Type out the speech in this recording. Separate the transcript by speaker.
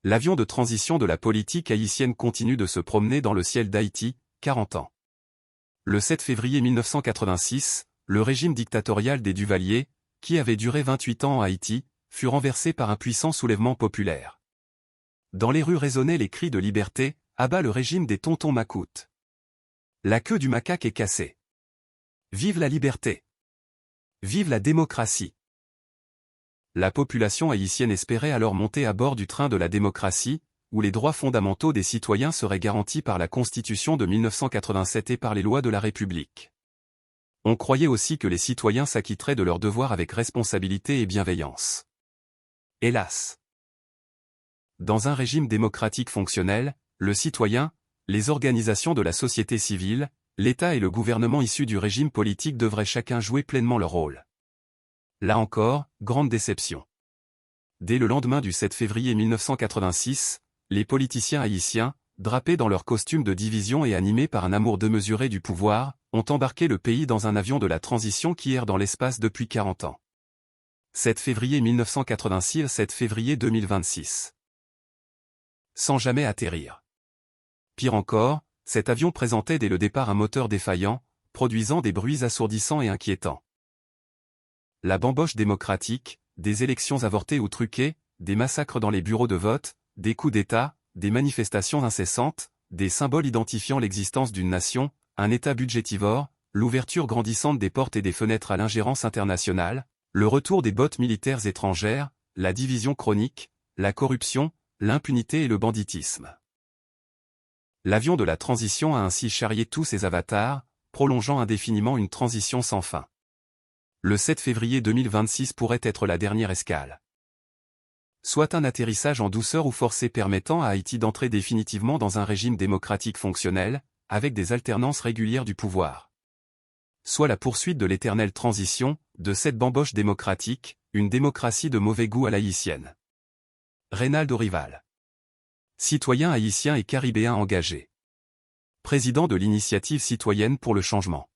Speaker 1: L'avion de transition de la politique haïtienne continue de se promener dans le ciel d'Haïti, 40 ans. Le 7 février 1986, le régime dictatorial des Duvalier, qui avait duré 28 ans en Haïti, fut renversé par un puissant soulèvement populaire. Dans les rues résonnaient les cris de liberté, à bas le régime des tontons macoutes. La queue du macaque est cassée. Vive la liberté! Vive la démocratie! La population haïtienne espérait alors monter à bord du train de la démocratie, où les droits fondamentaux des citoyens seraient garantis par la Constitution de 1987 et par les lois de la République. On croyait aussi que les citoyens s'acquitteraient de leurs devoirs avec responsabilité et bienveillance. Hélas! Dans un régime démocratique fonctionnel, le citoyen, les organisations de la société civile, l'État et le gouvernement issus du régime politique devraient chacun jouer pleinement leur rôle. Là encore, grande déception. Dès le lendemain du 7 février 1986, les politiciens haïtiens, drapés dans leurs costumes de division et animés par un amour démesuré du pouvoir, ont embarqué le pays dans un avion de la transition qui erre dans l'espace depuis 40 ans. 7 février 1986 – 7 février 2026. Sans jamais atterrir. Pire encore, cet avion présentait dès le départ un moteur défaillant, produisant des bruits assourdissants et inquiétants. La bamboche démocratique, des élections avortées ou truquées, des massacres dans les bureaux de vote, des coups d'État, des manifestations incessantes, des symboles identifiant l'existence d'une nation, un État budgétivore, l'ouverture grandissante des portes et des fenêtres à l'ingérence internationale, le retour des bottes militaires étrangères, la division chronique, la corruption, l'impunité et le banditisme. L'avion de la transition a ainsi charrié tous ses avatars, prolongeant indéfiniment une transition sans fin. Le 7 février 2026 pourrait être la dernière escale. Soit un atterrissage en douceur ou forcé permettant à Haïti d'entrer définitivement dans un régime démocratique fonctionnel, avec des alternances régulières du pouvoir. Soit la poursuite de l'éternelle transition, de cette bamboche démocratique, une démocratie de mauvais goût à l'haïtienne. Reynaldo Rival. Citoyen haïtien et caribéen engagé. Président de l'initiative citoyenne pour le changement.